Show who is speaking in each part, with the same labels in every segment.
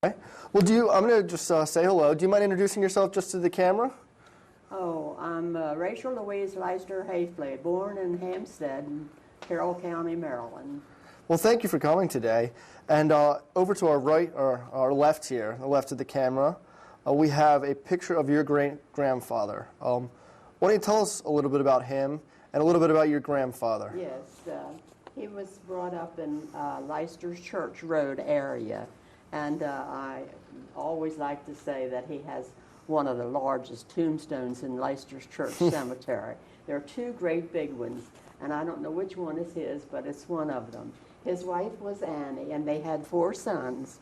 Speaker 1: Okay. Well, I'm going to just say hello. Do you mind introducing yourself just to the camera?
Speaker 2: Oh, I'm Rachel Louise Haifley, born in Hampstead, Carroll County, Maryland.
Speaker 1: Well, thank you for coming today. And over to our right, or our left here, the left of the camera, we have a picture of your great-grandfather. Why don't you tell us a little bit about him and a little bit about your grandfather?
Speaker 2: Yes, he was brought up in Leicester's Church Road area. And I always like to say that he has one of the largest tombstones in Leicester's Church Cemetery. There are two great big ones, and I don't know which one is his, but it's one of them. His wife was Annie, and they had 4 sons.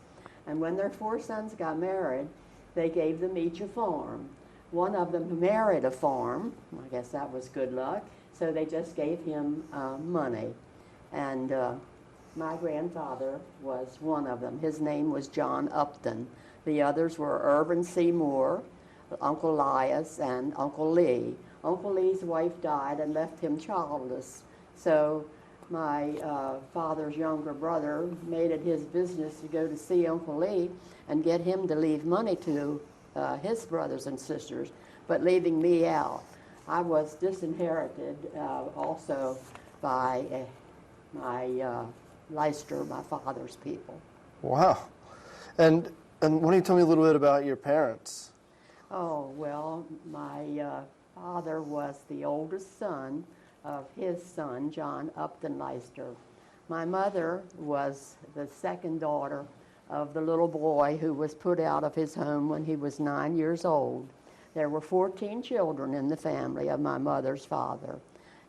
Speaker 2: And when their 4 sons got married, they gave them each a farm. One of them married a farm. I guess that was good luck. So they just gave him money. And my grandfather was one of them. His name was John Upton. The others were Irvin C. Moore, Uncle Elias, and Uncle Lee. Uncle Lee's wife died and left him childless. So my father's younger brother made it his business to go to see Uncle Lee and get him to leave money to his brothers and sisters, but leaving me out. I was disinherited also by my Leicester, my father's people.
Speaker 1: Wow. And why don't you tell me a little bit about your parents?
Speaker 2: Oh, well, my father was the oldest son of his son, John Upton Leicester. My mother was the second daughter of the little boy who was put out of his home when he was 9 years old. There were 14 children in the family of my mother's father,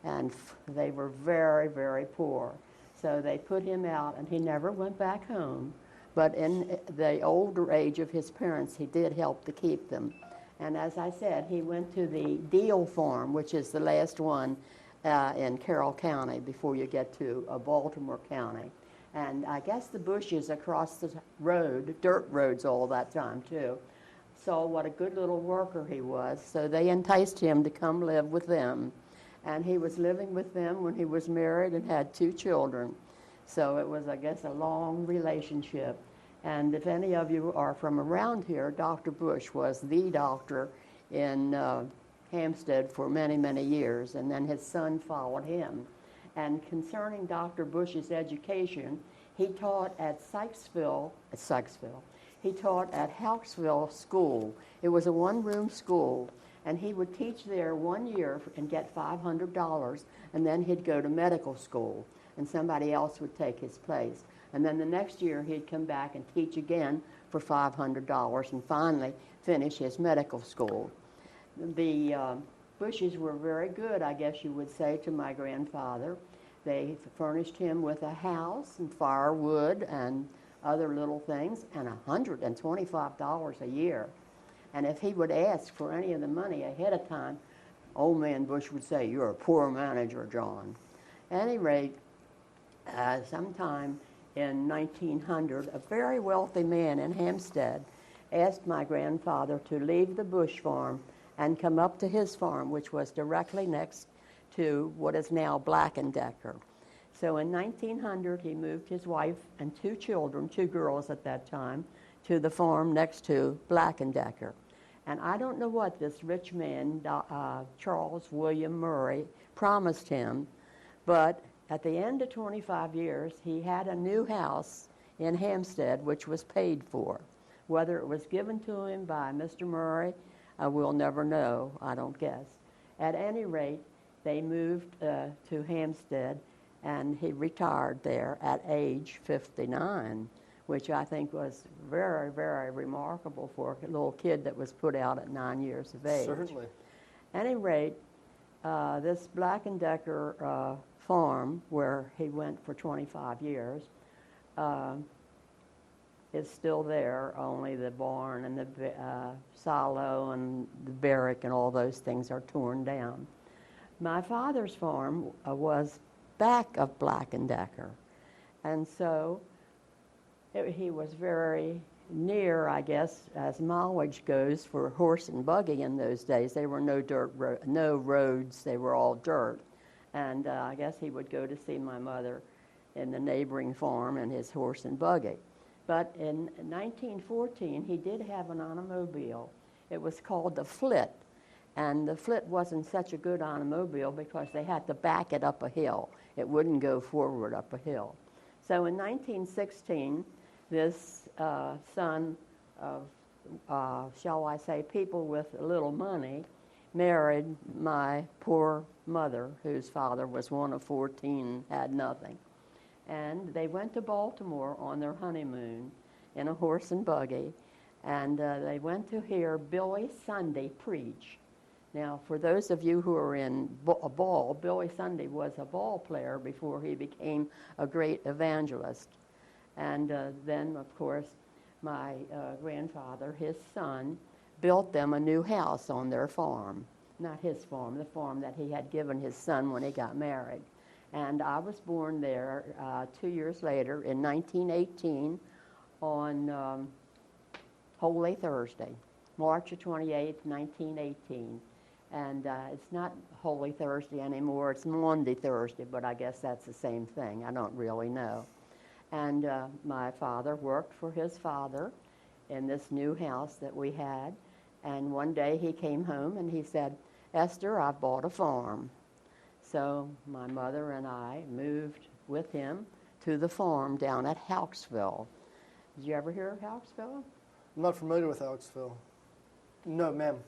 Speaker 2: and they were very, very poor. So they put him out, and he never went back home. But in the older age of his parents, he did help to keep them. And as I said, he went to the Deal Farm, which is the last one in Carroll County before you get to Baltimore County. And I guess the bushes across the road, dirt roads all that time too, saw what a good little worker he was. So they enticed him to come live with them. And he was living with them when he was married and had 2 children. So it was, I guess, a long relationship. And if any of you are from around here, Dr. Bush was the doctor in Hampstead for many, many years, and then his son followed him. And concerning Dr. Bush's education, he taught at he taught at Hauksville School. It was a 1-room school. And he would teach there 1 year and get $500, and then he'd go to medical school, and somebody else would take his place. And then the next year he'd come back and teach again for $500 and finally finish his medical school. The Bushes were very good, I guess you would say, to my grandfather. They furnished him with a house and firewood and other little things, and $125 a year. And if he would ask for any of the money ahead of time, old man Bush would say, "You're a poor manager, John." At any rate, sometime in 1900, a very wealthy man in Hampstead asked my grandfather to leave the Bush farm and come up to his farm, which was directly next to what is now Black & Decker. So in 1900, he moved his wife and 2 children, 2 girls at that time, to the farm next to Black & Decker. And I don't know what this rich man, Charles William Murray, promised him, but at the end of 25 years, he had a new house in Hampstead, which was paid for. Whether it was given to him by Mr. Murray, we'll never know, I don't guess. At any rate, they moved to Hampstead, and he retired there at age 59. Which I think was very, very remarkable for a little kid that was put out at 9 years of age.
Speaker 1: Certainly.
Speaker 2: At any rate, this Black & Decker farm, where he went for 25 years, is still there, only the barn and the silo and the barrack and all those things are torn down. My father's farm was back of Black & Decker, and so he was very near, I guess, as mileage goes for horse and buggy in those days. There were no roads, they were all dirt. And I guess he would go to see my mother in the neighboring farm and his horse and buggy. But in 1914, he did have an automobile. It was called the Flit. And the Flit wasn't such a good automobile because they had to back it up a hill. It wouldn't go forward up a hill. So in 1916, this son of, shall I say, people with a little money, married my poor mother, whose father was one of 14 and had nothing. And they went to Baltimore on their honeymoon in a horse and buggy, and they went to hear Billy Sunday preach. Now, for those of you who are in a ball, Billy Sunday was a ball player before he became a great evangelist. And then, of course, my grandfather, his son, built them a new house on their farm. Not his farm, the farm that he had given his son when he got married. And I was born there 2 years later in 1918 on Holy Thursday, March 28, 1918. And it's not Holy Thursday anymore, it's Maundy Thursday, but I guess that's the same thing. I don't really know. And my father worked for his father in this new house that we had. And one day he came home and he said, "Esther, I've bought a farm." So my mother and I moved with him to the farm down at Hauksville. Did you ever hear of Hauksville?
Speaker 1: I'm not familiar with Elksville. No, ma'am.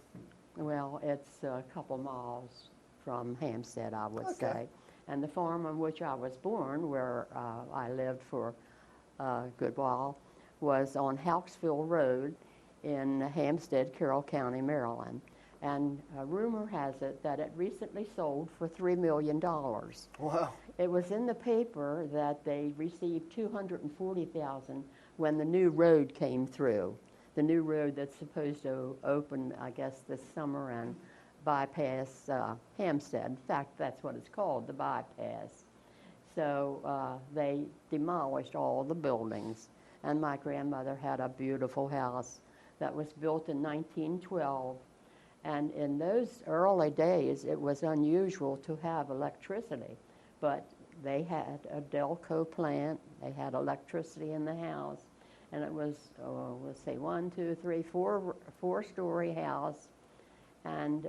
Speaker 2: Well, it's a couple miles from Hampstead, I would
Speaker 1: Okay.
Speaker 2: say. And the farm on which I was born, where I lived for a good while, was on Hauksville Road in Hampstead, Carroll County, Maryland. And rumor has it that it recently sold for $3 million.
Speaker 1: Wow.
Speaker 2: It was in the paper that they received $240,000 when the new road came through. The new road that's supposed to open, I guess, this summer and bypass Hampstead. In fact, that's what it's called, the bypass. So they demolished all the buildings. And my grandmother had a beautiful house that was built in 1912. And in those early days, it was unusual to have electricity. But they had a Delco plant. They had electricity in the house. And it was, let's say, 4-story house. And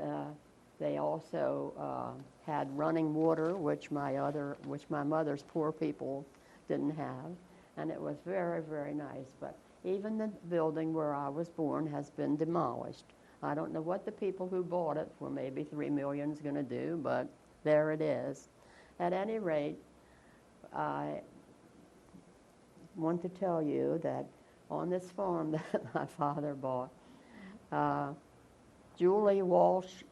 Speaker 2: they also had running water, which my mother's poor people didn't have. And it was very, very nice. But even the building where I was born has been demolished. I don't know what the people who bought it for maybe $3 million is going to do, but there it is. At any rate, I want to tell you that on this farm that my father bought, Julie Walsh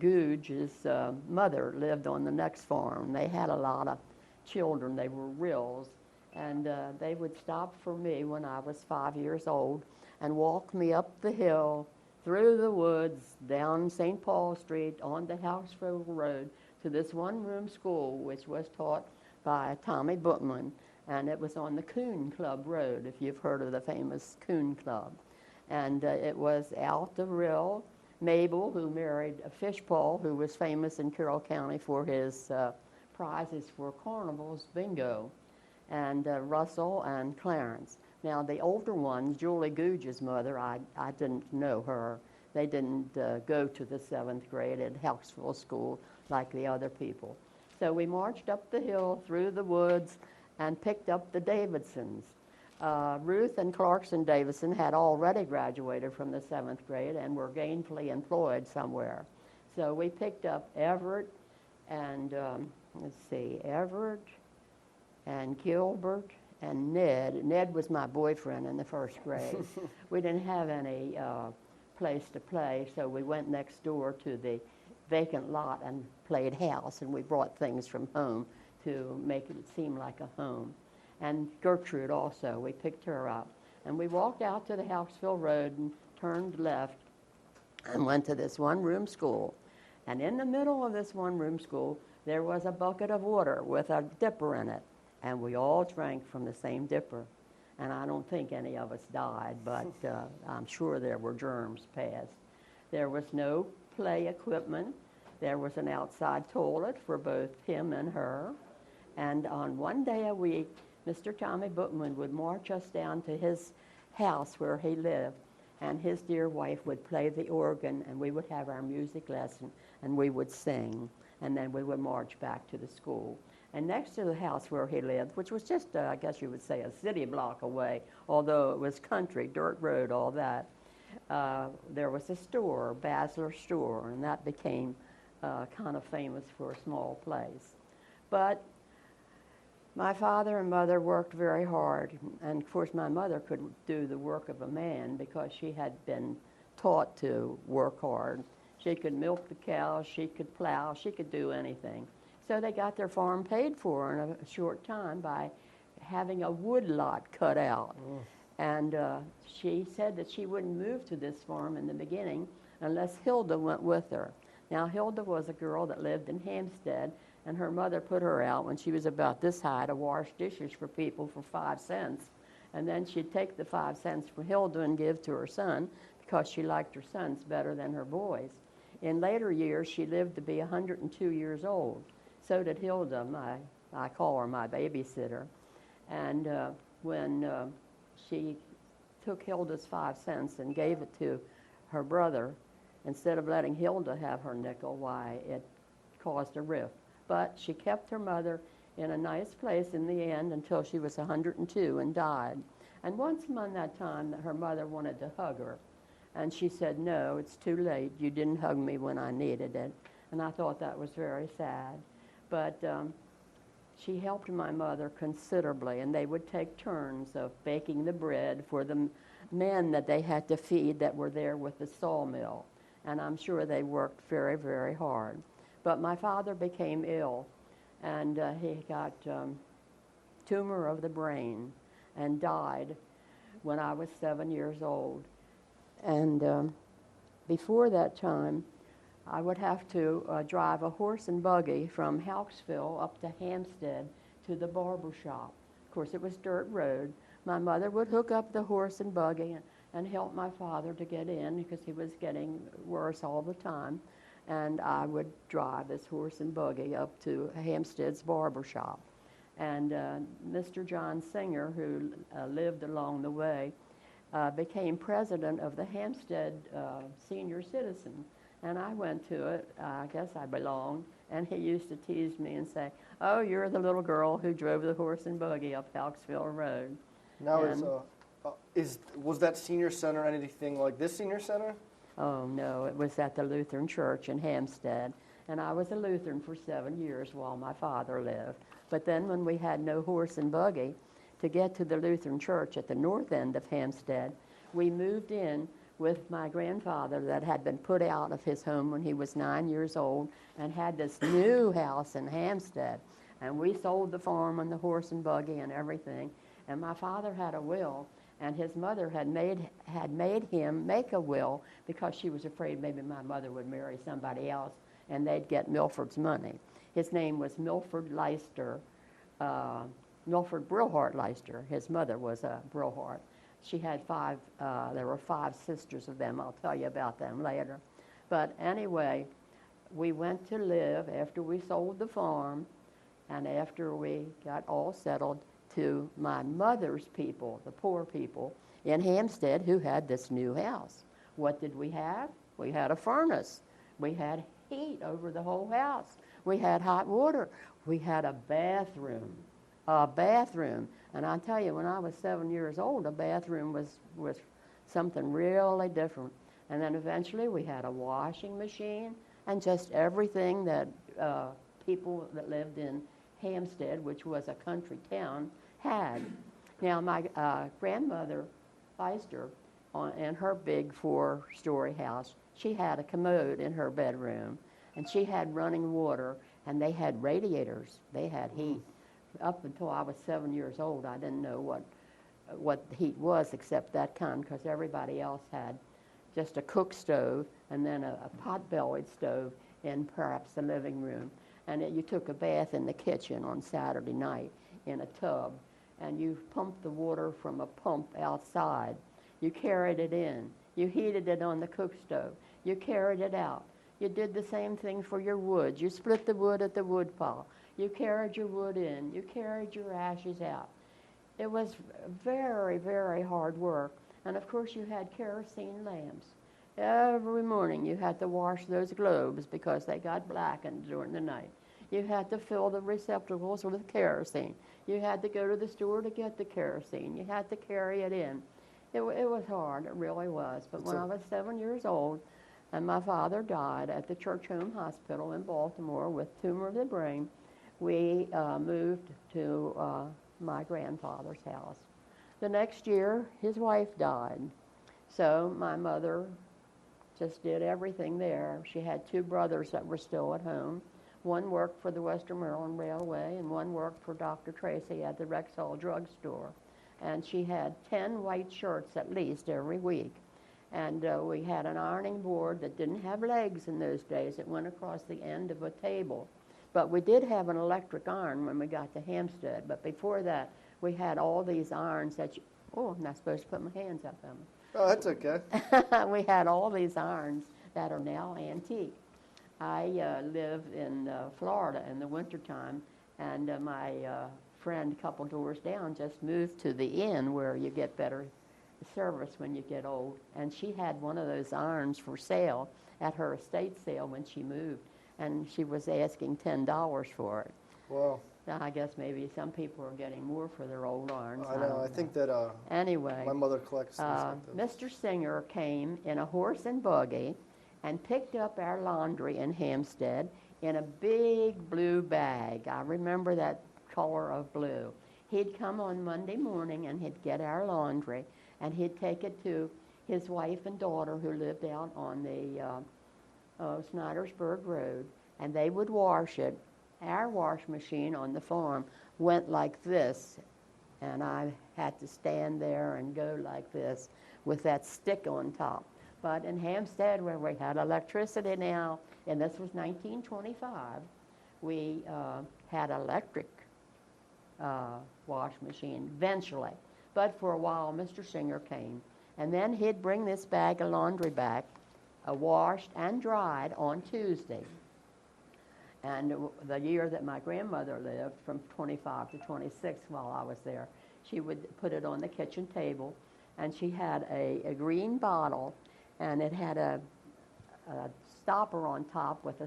Speaker 2: Googe's mother lived on the next farm. They had a lot of children. They were Rills. And they would stop for me when I was 5 years old and walk me up the hill, through the woods, down St. Paul Street, onto Hauksville Road, to this one-room school, which was taught by Tommy Bookman, and it was on the Coon Club Road, if you've heard of the famous Coon Club. And it was Alta Rill, Mabel, who married Fishpaw, who was famous in Carroll County for his prizes for carnivals, bingo, and Russell and Clarence. Now, the older ones, Julie Googe's mother, I didn't know her. They didn't go to the 7th grade at Hauksville School like the other people. So we marched up the hill through the woods and picked up the Davidsons. Ruth and Clarkson Davidson had already graduated from the 7th grade and were gainfully employed somewhere. So we picked up Everett and, Everett and Gilbert and Ned. Ned was my boyfriend in the 1st grade. We didn't have any place to play, so we went next door to the vacant lot and played house, and we brought things from home to make it seem like a home. And Gertrude also, we picked her up. And we walked out to the Hauksville Road and turned left and went to this one-room school. And in the middle of this one-room school, there was a bucket of water with a dipper in it. And we all drank from the same dipper. And I don't think any of us died, but I'm sure there were germs passed. There was no play equipment. There was an outside toilet for both him and her. And on one day a week, Mr. Tommy Bookman would march us down to his house where he lived, and his dear wife would play the organ, and we would have our music lesson, and we would sing, and then we would march back to the school. And next to the house where he lived, which was just, I guess you would say, a city block away, although it was country, dirt road, all that, there was a store, Basler store, and that became kind of famous for a small place. But my father and mother worked very hard, and of course my mother could do the work of a man because she had been taught to work hard. She could milk the cows, she could plow, she could do anything. So they got their farm paid for in a short time by having a wood lot cut out. And she said that she wouldn't move to this farm in the beginning unless Hilda went with her. Now, Hilda was a girl that lived in Hampstead, and her mother put her out when she was about this high to wash dishes for people for 5 cents. And then she'd take the 5 cents from Hilda and give to her son because she liked her sons better than her boys. In later years, she lived to be 102 years old. So did Hilda, I call her my babysitter. And when she took Hilda's 5 cents and gave it to her brother, instead of letting Hilda have her nickel, why, it caused a rift. But she kept her mother in a nice place in the end until she was 102 and died. And once upon that time, her mother wanted to hug her. And she said, "No, it's too late. You didn't hug me when I needed it." And I thought that was very sad. But she helped my mother considerably, and they would take turns of baking the bread for the men that they had to feed that were there with the sawmill. And I'm sure they worked very, very hard. But my father became ill, and he got tumor of the brain and died when I was 7 years old. And before that time, I would have to drive a horse and buggy from Hauksville up to Hampstead to the barber shop. Of course, it was dirt road. My mother would hook up the horse and buggy and help my father to get in because he was getting worse all the time. And I would drive this horse and buggy up to Hampstead's barber shop. And Mr. John Singer, who lived along the way, became president of the Hampstead Senior Citizen. And I went to it. I guess I belonged. And he used to tease me and say, "Oh, you're the little girl who drove the horse and buggy up Hauksville Road."
Speaker 1: Now, was that senior center anything like this senior center?
Speaker 2: Oh, no, it was at the Lutheran Church in Hampstead. And I was a Lutheran for 7 years while my father lived. But then when we had no horse and buggy, to get to the Lutheran Church at the north end of Hampstead, we moved in with my grandfather that had been put out of his home when he was 9 years old and had this new house in Hampstead. And we sold the farm and the horse and buggy and everything. And my father had a will, and his mother had made him make a will because she was afraid maybe my mother would marry somebody else and they'd get Milford's money. His name was Milford Leister, Milford Brillhart Leister. His mother was a Brillhart. She had there were 5 sisters of them. I'll tell you about them later. But anyway, we went to live after we sold the farm and after we got all settled to my mother's people, the poor people in Hampstead who had this new house. What did we have? We had a furnace. We had heat over the whole house. We had hot water. We had a bathroom. And I tell you, when I was 7 years old, a bathroom was something really different. And then eventually we had a washing machine and just everything that people that lived in Hampstead, which was a country town, had. Now, my grandmother, Leister, in her big 4-story house, she had a commode in her bedroom, and she had running water, and they had radiators. They had heat. Up until I was 7 years old, I didn't know what heat was except that kind, because everybody else had just a cook stove and then a pot-bellied stove in perhaps the living room. And you took a bath in the kitchen on Saturday night in a tub, and you pumped the water from a pump outside. You carried it in. You heated it on the cook stove. You carried it out. You did the same thing for your wood. You split the wood at the wood pile. You carried your wood in. You carried your ashes out. It was very, very hard work. And of course you had kerosene lamps. Every morning you had to wash those globes because they got blackened during the night. You had to fill the receptacles with kerosene. You had to go to the store to get the kerosene. You had to carry it in. It was hard, it really was. But when I was 7 years old and my father died at the Church Home Hospital in Baltimore with tumor of the brain, we moved to my grandfather's house. The next year, his wife died. So my mother just did everything there. She had two brothers that were still at home. One worked for the Western Maryland Railway, and one worked for Dr. Tracy at the Rexall drugstore. And she had 10 white shirts at least every week. And we had an ironing board that didn't have legs in those days. It went across the end of a table. But we did have an electric iron when we got to Hampstead. But before that, we had all these irons that you, oh, I'm not supposed to put my hands up on them.
Speaker 1: Oh, that's okay.
Speaker 2: We had all these irons that are now antique. I live in Florida in the wintertime, and my friend a couple doors down just moved to the inn where you get better service when you get old. And she had one of those irons for sale at her estate sale when she moved, and she was asking $10 for it.
Speaker 1: Wow.
Speaker 2: Now, I guess maybe some people are getting more for their old irons.
Speaker 1: I know. I think that
Speaker 2: anyway,
Speaker 1: my mother collects things like those.
Speaker 2: Mr. Singer came in a horse and buggy and picked up our laundry in Hampstead in a big blue bag. I remember that color of blue. He'd come on Monday morning and he'd get our laundry and he'd take it to his wife and daughter who lived out on the Snydersburg Road, and they would wash it. Our wash machine on the farm went like this, and I had to stand there and go like this with that stick on top. But in Hampstead, where we had electricity now, and this was 1925, we had electric wash machine eventually. But for a while, Mr. Singer came, and then he'd bring this bag of laundry back, washed and dried on Tuesday. And the year that my grandmother lived, from 25 to 26 while I was there, she would put it on the kitchen table, and she had a green bottle, and it had a stopper on top with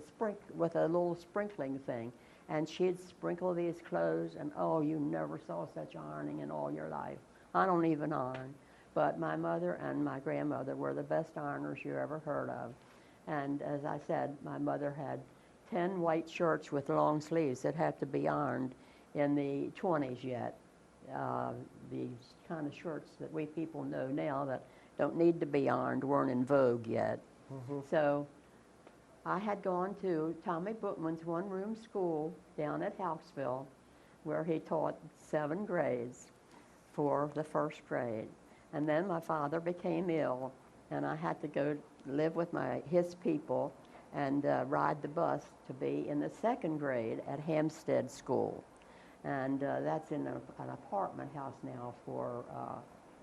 Speaker 2: a little sprinkling thing. And she'd sprinkle these clothes, and oh, you never saw such ironing in all your life. I don't even iron. But my mother and my grandmother were the best ironers you ever heard of. And as I said, my mother had 10 white shirts with long sleeves that had to be ironed in the 20s yet. These kind of shirts that we people know now that don't need to be ironed weren't in vogue yet. Mm-hmm. So I had gone to Tommy Bookman's one-room school down at Hampstead, where he taught 7 grades for the first grade. And then my father became ill, and I had to go live with his people and ride the bus to be in the 2nd grade at Hampstead School. And that's in an apartment house now for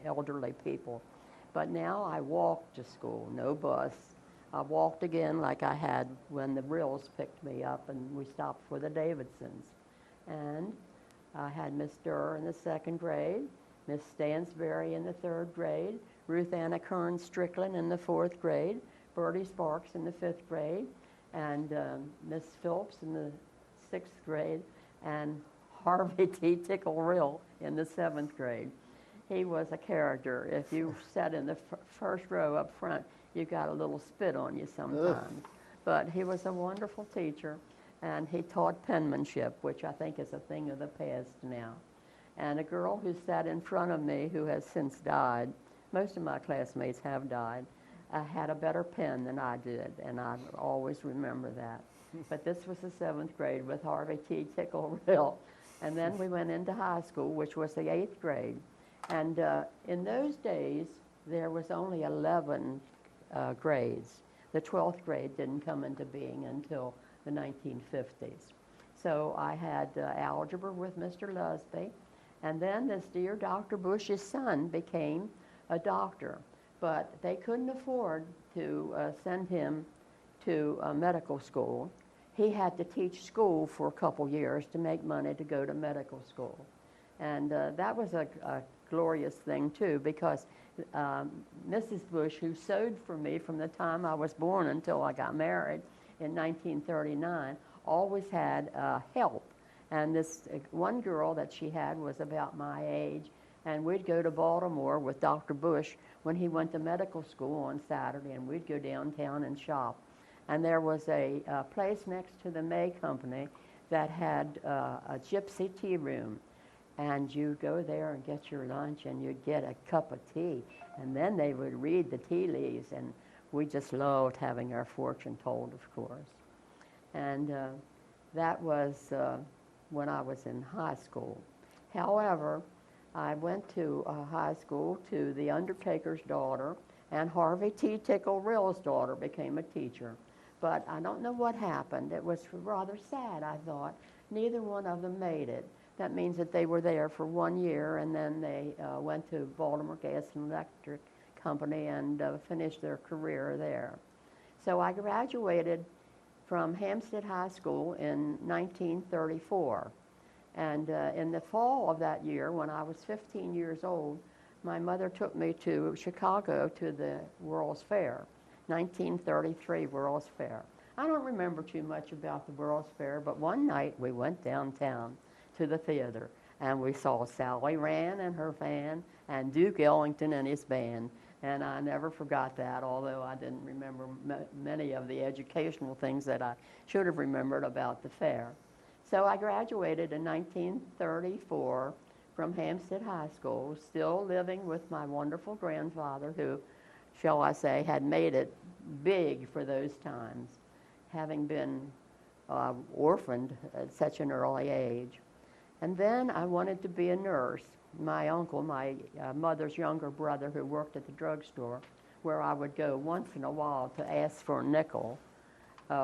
Speaker 2: elderly people. But now I walk to school, no bus. I walked again like I had when the Rills picked me up and we stopped for the Davidsons. And I had Miss Durr in the 2nd grade, Miss Stansberry in the 3rd grade, Ruth Anna Kern Strickland in the 4th grade, Bertie Sparks in the 5th grade, and Miss Phillips in the 6th grade, and Harvey T. Tickle-Rill in the 7th grade. He was a character. If you sat in the first row up front, you got a little spit on you sometimes. Ugh. But he was a wonderful teacher, and he taught penmanship, which I think is a thing of the past now. And a girl who sat in front of me, who has since died, most of my classmates have died, had a better pen than I did, and I always remember that. But this was the 7th grade with Harvey T. Tickle-Rill. And then we went into high school, which was the 8th grade. And in those days, there was only 11 grades. The 12th grade didn't come into being until the 1950s. So I had algebra with Mr. Lusby, and then this dear Dr. Bush's son became a doctor, but they couldn't afford to send him to medical school. He had to teach school for a couple years to make money to go to medical school. And that was a glorious thing, too, because Mrs. Bush, who sewed for me from the time I was born until I got married in 1939, always had help. And this one girl that she had was about my age, and we'd go to Baltimore with Dr. Bush when he went to medical school on Saturday, and we'd go downtown and shop. And there was a place next to the May Company that had a gypsy tea room. And you'd go there and get your lunch, and you'd get a cup of tea. And then they would read the tea leaves, and we just loved having our fortune told, of course. And that was when I was in high school. However, I went to high school to the undertaker's daughter, and Harvey T. Tickle Rill's daughter became a teacher. But I don't know what happened. It was rather sad, I thought. Neither one of them made it. That means that they were there for 1 year, and then they went to Baltimore Gas and Electric Company and finished their career there. So I graduated from Hampstead High School in 1934. And in the fall of that year, when I was 15 years old, my mother took me to Chicago to the World's Fair, 1933 World's Fair. I don't remember too much about the World's Fair, but one night we went downtown to the theater, and we saw Sally Rand and her band, and Duke Ellington and his band, and I never forgot that, although I didn't remember many of the educational things that I should have remembered about the fair. So I graduated in 1934 from Hampstead High School, still living with my wonderful grandfather who, shall I say, had made it big for those times, having been orphaned at such an early age. And then I wanted to be a nurse. My uncle, my mother's younger brother, who worked at the drugstore, where I would go once in a while to ask for a nickel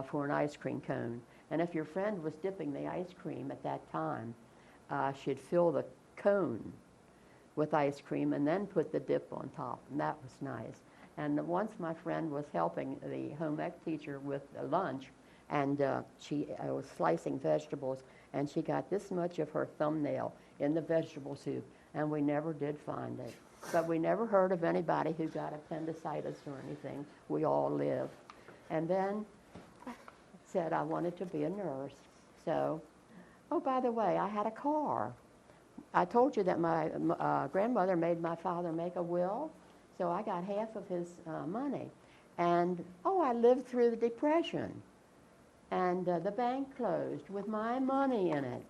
Speaker 2: for an ice cream cone. And if your friend was dipping the ice cream at that time, she'd fill the cone with ice cream and then put the dip on top, and that was nice. And once my friend was helping the home ec teacher with lunch, and she was slicing vegetables, and she got this much of her thumbnail in the vegetable soup, and we never did find it. But we never heard of anybody who got appendicitis or anything. We all lived. And then I said I wanted to be a nurse. So, oh, by the way, I had a car. I told you that my grandmother made my father make a will, so I got half of his money. And, oh, I lived through the Depression. And the bank closed with my money in it.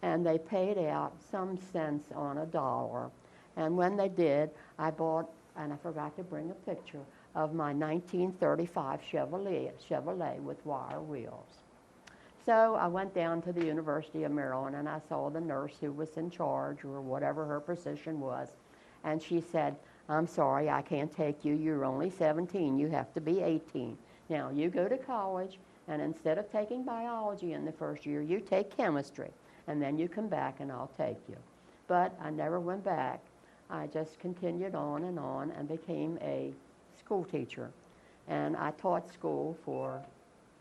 Speaker 2: And they paid out some cents on a dollar. And when they did, I bought, and I forgot to bring a picture, of my 1935 Chevrolet with wire wheels. So I went down to the University of Maryland, and I saw the nurse who was in charge, or whatever her position was. And she said, "I'm sorry, I can't take you. You're only 17. You have to be 18. Now, you go to college, and instead of taking biology in the first year, you take chemistry, and then you come back and I'll take you." But I never went back. I just continued on and became a school teacher. And I taught school for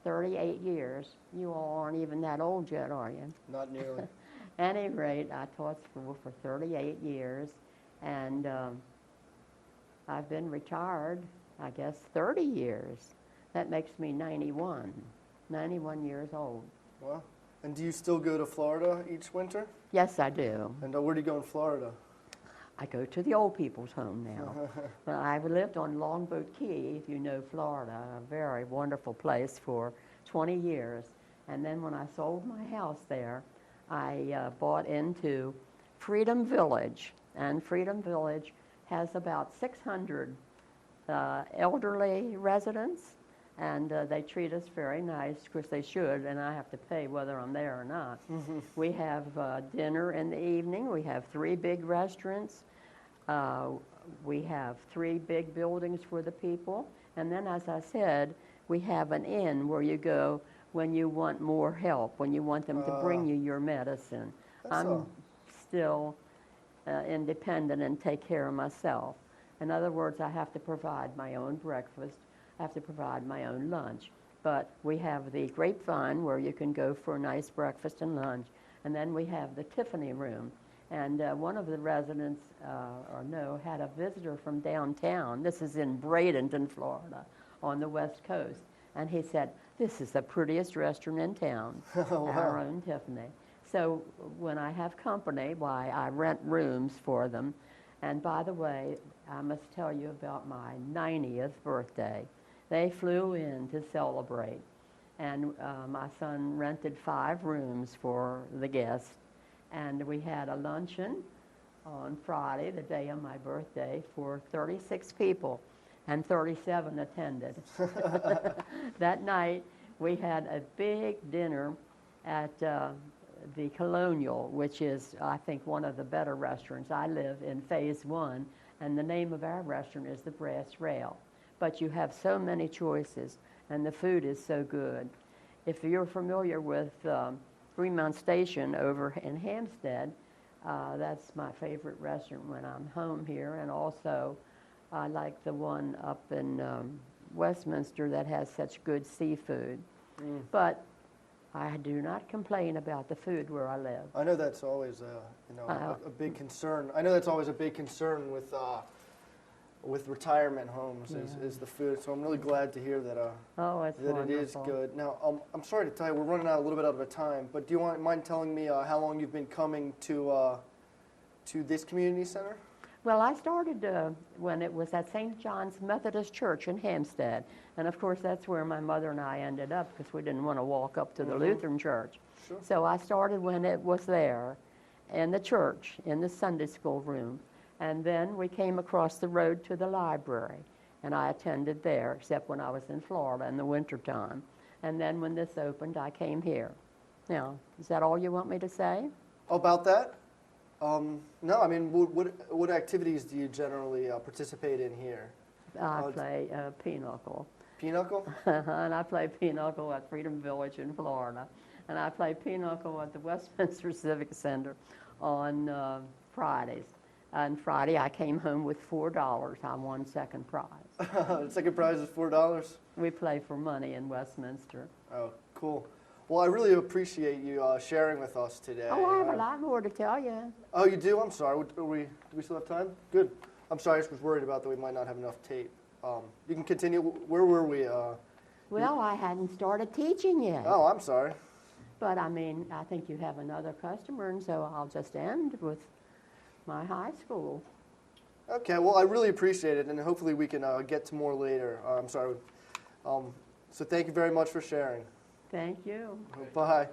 Speaker 2: 38 years. You all aren't even that old yet, are you?
Speaker 1: Not nearly.
Speaker 2: At any rate, I taught school for 38 years, and I've been retired, I guess, 30 years. That makes me 91 years old.
Speaker 1: Wow. And do you still go to Florida each winter?
Speaker 2: Yes, I do.
Speaker 1: And where do you go in Florida?
Speaker 2: I go to the old people's home now. But I've lived on Longboat Key, if you know Florida, a very wonderful place, for 20 years. And then when I sold my house there, I bought into Freedom Village. And Freedom Village has about 600 elderly residents. And they treat us very nice, because they should, and I have to pay whether I'm there or not. We have dinner in the evening. We have 3 big restaurants. We have 3 big buildings for the people. And then, as I said, we have an inn where you go when you want more help, when you want them to bring you your medicine. I'm still independent and take care of myself. In other words, I have to provide my own breakfast. I have to provide my own lunch. But we have the Grapevine, where you can go for a nice breakfast and lunch. And then we have the Tiffany room. And one of the residents, had a visitor from downtown. This is in Bradenton, Florida, on the West Coast. And he said, "This is the prettiest restaurant in town."
Speaker 1: Oh, wow.
Speaker 2: Our own Tiffany. So when I have company, why, I rent rooms for them. And by the way, I must tell you about my 90th birthday. They flew in to celebrate. And my son rented 5 rooms for the guests. And we had a luncheon on Friday, the day of my birthday, for 36 people, and 37 attended. That night, we had a big dinner at the Colonial, which is, I think, one of the better restaurants. I live in Phase 1, and the name of our restaurant is the Brass Rail. But you have so many choices, and the food is so good. If you're familiar with Fremont Station over in Hampstead, that's my favorite restaurant when I'm home here, and also I like the one up in Westminster that has such good seafood. But I do not complain about the food where I live.
Speaker 1: I know that's always a big concern. I know that's always a big concern with retirement homes is the food. So I'm really glad to hear that it is good. Now I'm sorry to tell you, we're running out a little bit out of time. But do you mind telling me how long you've been coming to this community center?
Speaker 2: Well, I started when it was at St. John's Methodist Church in Hampstead. And, of course, that's where my mother and I ended up because we didn't want to walk up to the Lutheran church.
Speaker 1: Sure.
Speaker 2: So I started when it was there in the church, in the Sunday school room. And then we came across the road to the library. And I attended there, except when I was in Florida in the wintertime. And then when this opened, I came here. Now, is that all you want me to say?
Speaker 1: About that? No, I mean, what activities do you generally participate in here?
Speaker 2: I play pinochle.
Speaker 1: Pinochle?
Speaker 2: And I play pinochle at Freedom Village in Florida. And I play pinochle at the Westminster Civic Center on Fridays. And Friday I came home with $4. I won second prize.
Speaker 1: The second prize is $4?
Speaker 2: We play for money in Westminster.
Speaker 1: Oh, cool. Well, I really appreciate you sharing with us today.
Speaker 2: Oh, I have a lot more to tell you.
Speaker 1: Oh, you do? I'm sorry. Do we still have time? Good. I'm sorry. I just was worried about that we might not have enough tape. You can continue. Where were we?
Speaker 2: Well, I hadn't started teaching yet.
Speaker 1: Oh, I'm sorry.
Speaker 2: But, I mean, I think you have another customer, and so I'll just end with my high school.
Speaker 1: Okay. Well, I really appreciate it, and hopefully we can get to more later. I'm sorry. So thank you very much for sharing.
Speaker 2: Thank you.
Speaker 1: Bye.